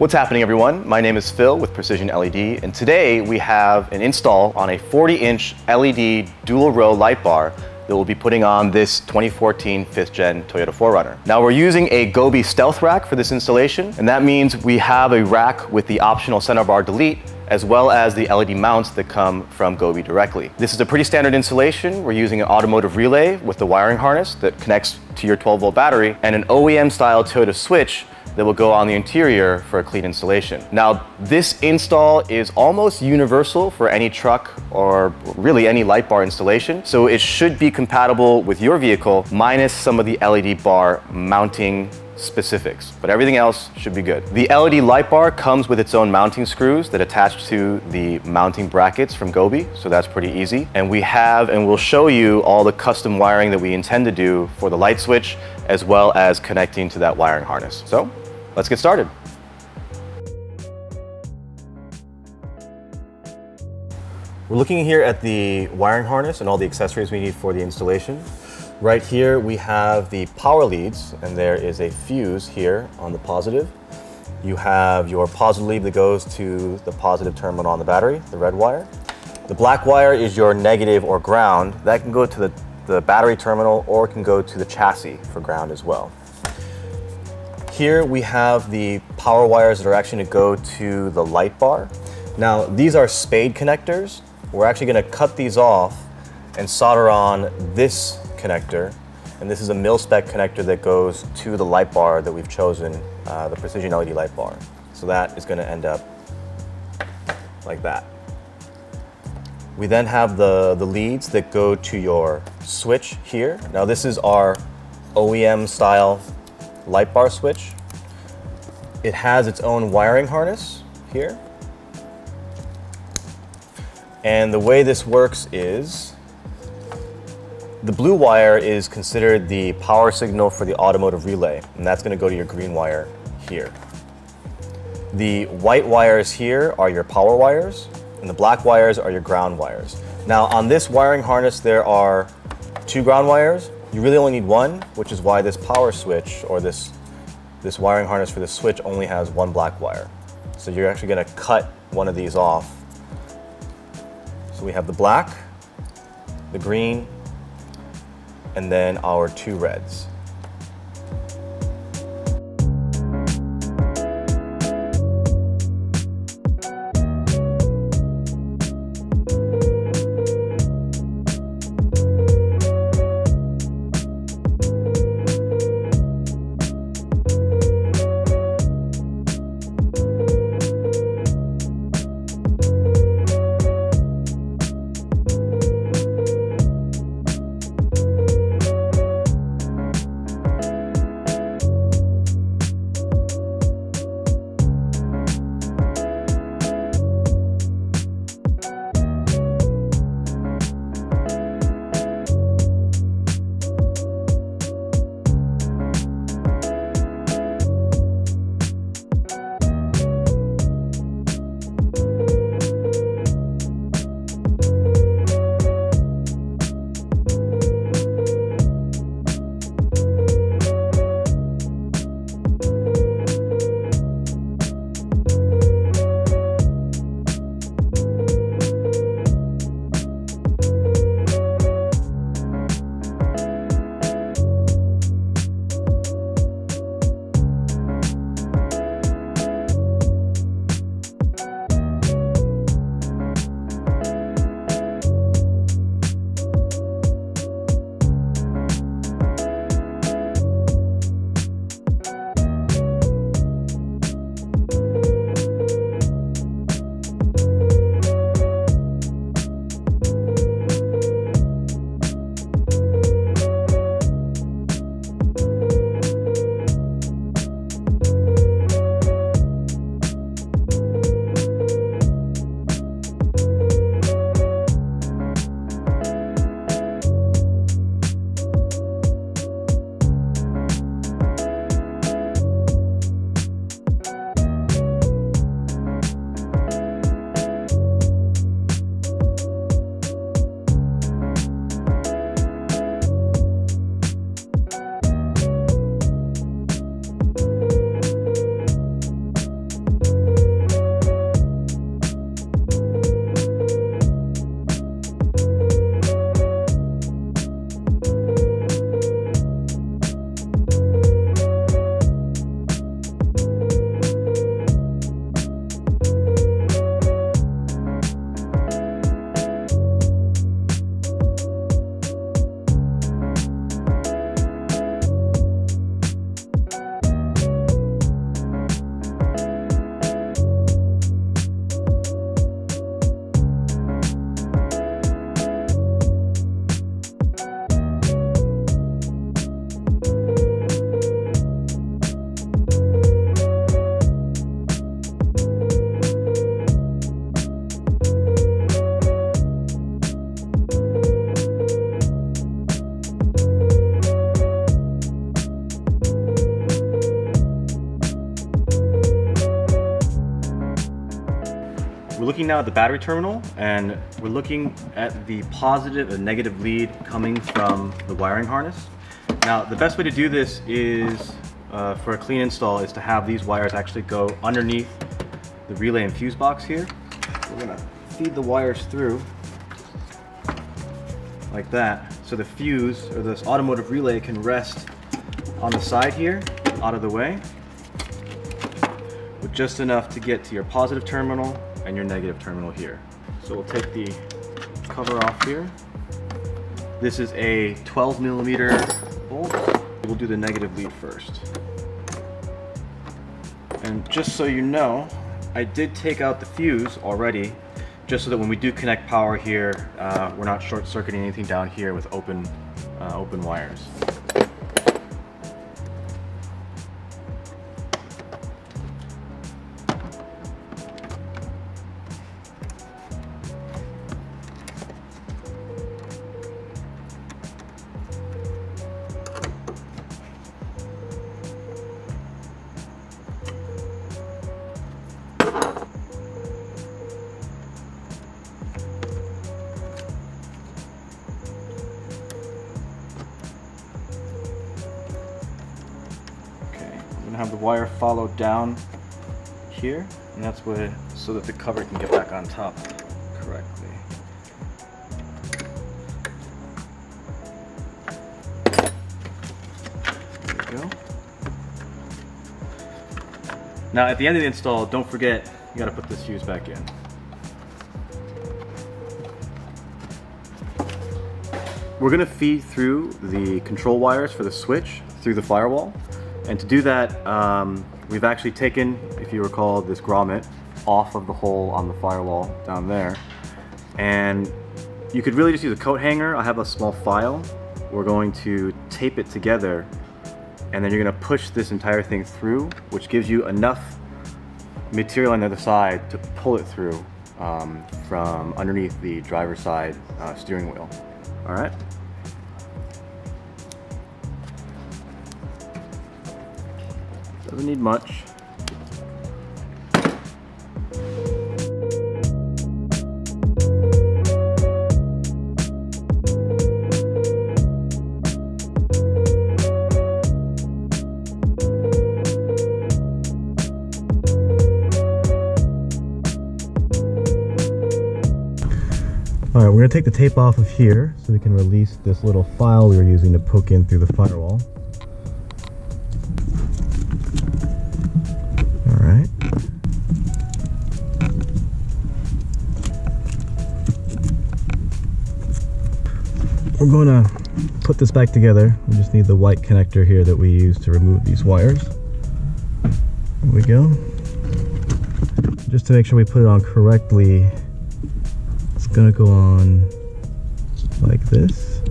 What's happening, everyone? My name is Phil with PrecisionLED, and today we have an install on a 40-inch LED dual row light bar that we'll be putting on this 2014 5th gen Toyota 4Runner. Now we're using a Gobi stealth rack for this installation, and that means we have a rack with the optional center bar delete as well as the LED mounts that come from Gobi directly. This is a pretty standard installation. We're using an automotive relay with the wiring harness that connects to your 12-volt battery and an OEM style Toyota switch that will go on the interior for a clean installation. Now, this install is almost universal for any truck or really any light bar installation, so it should be compatible with your vehicle minus some of the LED bar mounting specifics, but everything else should be good. The LED light bar comes with its own mounting screws that attach to the mounting brackets from Gobi, so that's pretty easy. And we have, and we'll show you all the custom wiring that we intend to do for the light switch as well as connecting to that wiring harness. So let's get started. We're looking here at the wiring harness and all the accessories we need for the installation. Right here we have the power leads, and there is a fuse here on the positive. You have your positive lead that goes to the positive terminal on the battery, the red wire. The black wire is your negative or ground. That can go to the battery terminal or it can go to the chassis for ground as well. Here we have the power wires that are actually going to go to the light bar. Now these are spade connectors. We're actually going to cut these off and solder on this connector, and this is a mil-spec connector that goes to the light bar that we've chosen, the PrecisionLED light bar. So that is going to end up like that. We then have the leads that go to your switch here. Now this is our OEM style light bar switch. It has its own wiring harness here. And the way this works is the blue wire is considered the power signal for the automotive relay, and that's going to go to your green wire here. The white wires here are your power wires, and the black wires are your ground wires. Now on this wiring harness there are 2 ground wires. You really only need 1, which is why this power switch or this wiring harness for this switch only has 1 black wire. So you're actually going to cut one of these off. So we have the black, the green, and then our 2 reds. looking now at the battery terminal, and we're looking at the positive and negative lead coming from the wiring harness. Now, the best way to do this is, for a clean install, is to have these wires actually go underneath the relay and fuse box here. We're gonna feed the wires through like that, so the fuse, or this automotive relay, can rest on the side here, out of the way, with just enough to get to your positive terminal and your negative terminal here. So we'll take the cover off here. This is a 12mm bolt. We'll do the negative lead first. And just so you know, I did take out the fuse already, just so that when we do connect power here, we're not short-circuiting anything down here with open wires. Have the wire follow down here, and that's what, so that the cover can get back on top correctly. There we go. Now at the end of the install, don't forget, you gotta put this fuse back in. We're gonna feed through the control wires for the switch through the firewall. And to do that, we've actually taken, if you recall, this grommet off of the hole on the firewall down there. And you could really just use a coat hanger. I have a small file. We're going to tape it together, and then you're going to push this entire thing through, which gives you enough material on the other side to pull it through from underneath the driver's side steering wheel. All right. Doesn't need much. All right, we're gonna take the tape off of here so we can release this little file we were using to poke in through the firewall. We're going to put this back together. We just need the white connector here that we use to remove these wires. There we go. Just to make sure we put it on correctly, it's going to go on like this.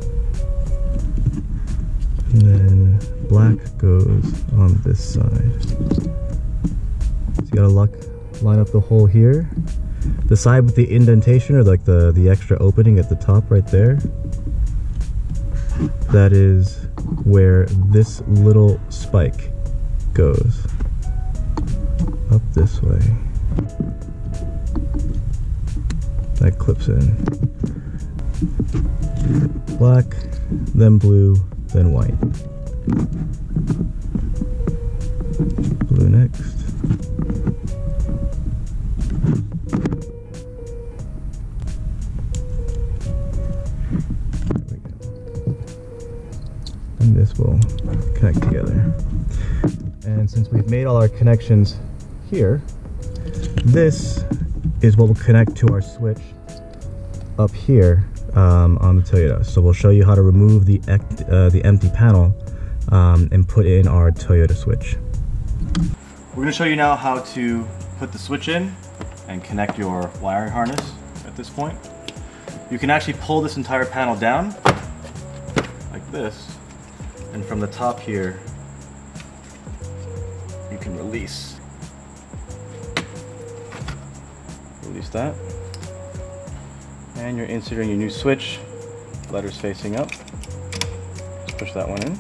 And then black goes on this side. So you got to line up the hole here. The side with the indentation, or like the extra opening at the top right there, that is where this little spike goes, up this way. That clips in. Black, then blue, then white. Blue next. And this will connect together. And since we've made all our connections here, this is what will connect to our switch up here on the Toyota. So we'll show you how to remove the empty panel and put in our Toyota switch. We're going to show you now how to put the switch in and connect your wiring harness at this point. You can actually pull this entire panel down like this, and from the top here you can release that, and you're inserting your new switch, letters facing up. Just push that one in,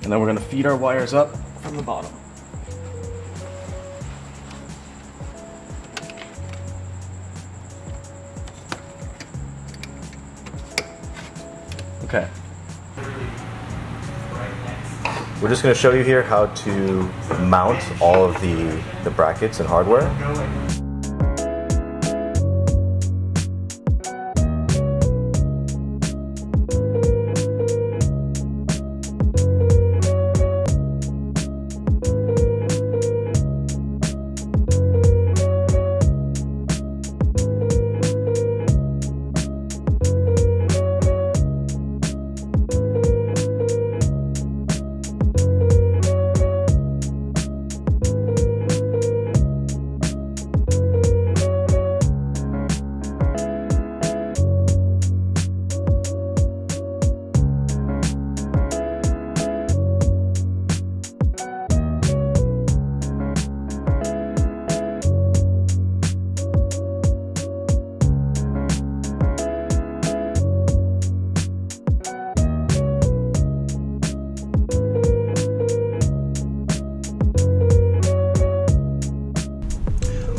and then we're going to feed our wires up from the bottom. Okay. We're just going to show you here how to mount all of the brackets and hardware.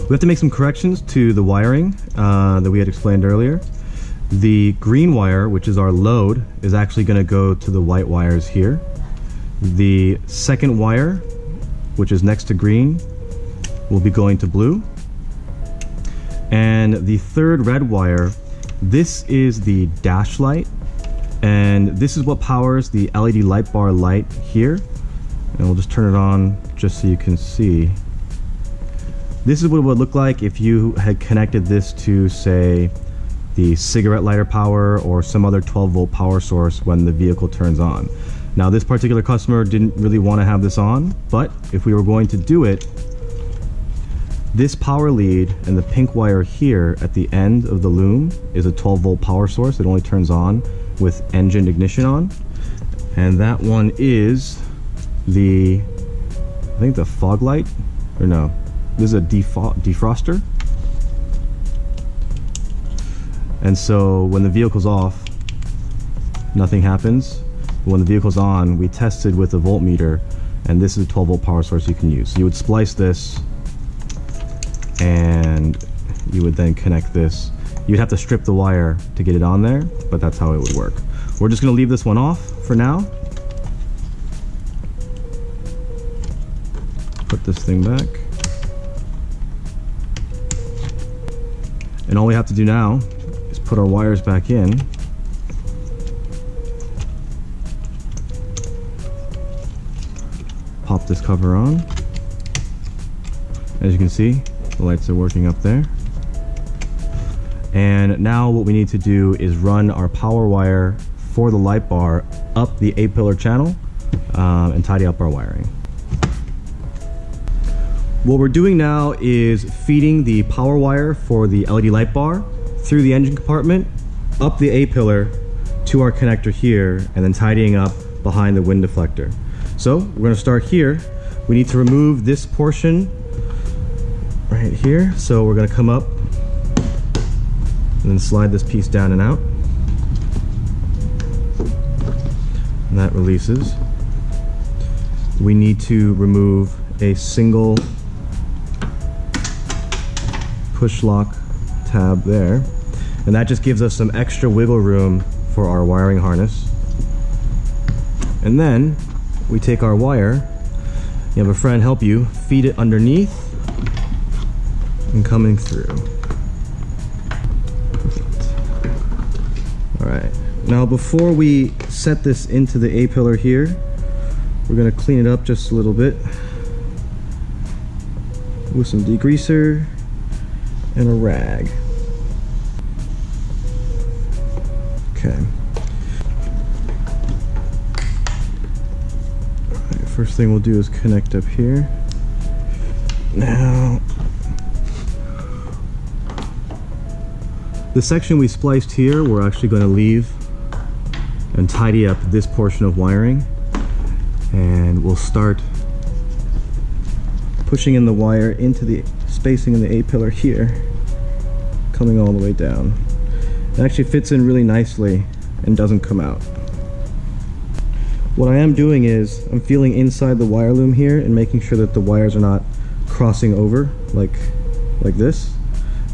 We have to make some corrections to the wiring that we had explained earlier. The green wire, which is our load, is actually going to go to the white wires here. The second wire, which is next to green, will be going to blue. And the third red wire, this is the dash light, and this is what powers the LED light bar light here. And we'll just turn it on just so you can see. This is what it would look like if you had connected this to, say, the cigarette lighter power or some other 12-volt power source when the vehicle turns on. Now, this particular customer didn't really want to have this on, but if we were going to do it, this power lead and the pink wire here at the end of the loom is a 12-volt power source. It only turns on with engine ignition on. And that one is the, I think the fog light, or no. This is a defroster. And so when the vehicle's off, nothing happens. When the vehicle's on, we tested with a voltmeter, and this is a 12-volt power source you can use. So you would splice this, and you would then connect this. You'd have to strip the wire to get it on there, but that's how it would work. We're just gonna leave this one off for now. Put this thing back. And all we have to do now is put our wires back in. Pop this cover on. As you can see, the lights are working up there. And now what we need to do is run our power wire for the light bar up the 8-pillar channel and tidy up our wiring. What we're doing now is feeding the power wire for the LED light bar through the engine compartment, up the A-pillar to our connector here, and then tidying up behind the wind deflector. So we're going to start here. We need to remove this portion right here. So we're going to come up and then slide this piece down and out. And that releases. We need to remove a single push lock tab there, and that just gives us some extra wiggle room for our wiring harness. And then we take our wire, you have a friend help you, feed it underneath and coming through. Alright, now before we set this into the A-pillar here, we're going to clean it up just a little bit with some degreaser and a rag. Okay. Alright, first thing we'll do is connect up here. Now, the section we spliced here, we're actually going to leave and tidy up this portion of wiring, and we'll start pushing in the wire into the spacing in the A-pillar here, coming all the way down. It actually fits in really nicely and doesn't come out. What I am doing is I'm feeling inside the wire loom here and making sure that the wires are not crossing over like this.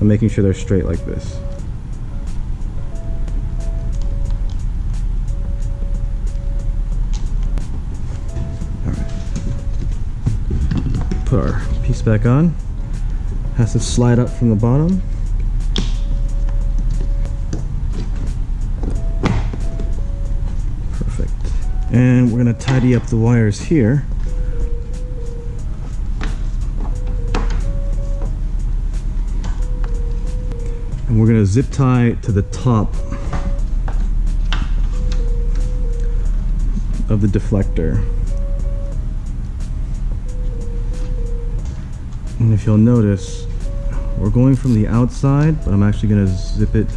I'm making sure they're straight like this. put our piece back on. Has to slide up from the bottom. Perfect. And we're gonna tidy up the wires here. And we're gonna zip tie to the top of the deflector. And if you'll notice, we're going from the outside, but I'm actually gonna zip it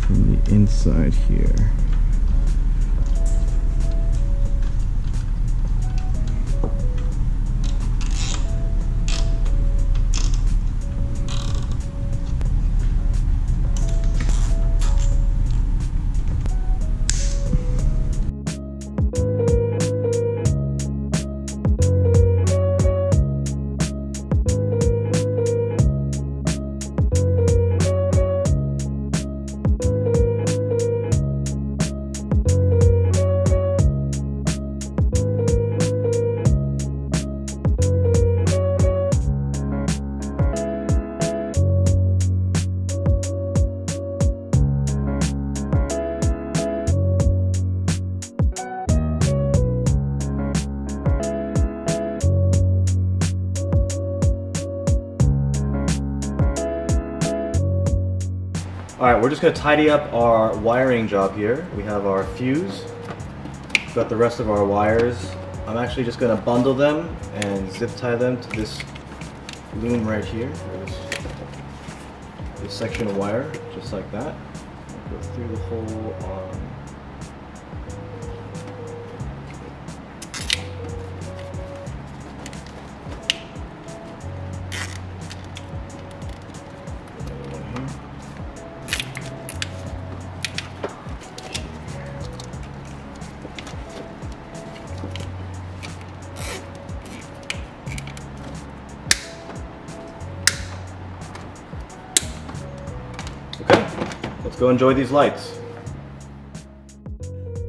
from the inside here. Alright, we're just going to tidy up our wiring job here. We have our fuse, we've got the rest of our wires. I'm actually just going to bundle them and zip tie them to this loom right here. This section of wire, just like that. Go through the hole on let's go enjoy these lights.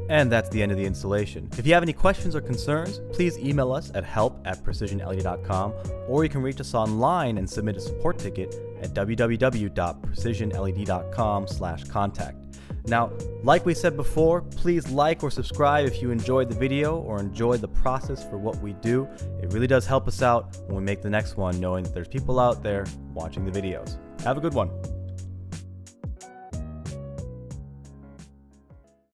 And that's the end of the installation. If you have any questions or concerns, please email us at help@precisionled.com, or you can reach us online and submit a support ticket at www.precisionled.com/contact. Now, like we said before, please like or subscribe if you enjoyed the video or enjoyed the process for what we do. It really does help us out when we make the next one, knowing that there's people out there watching the videos. Have a good one.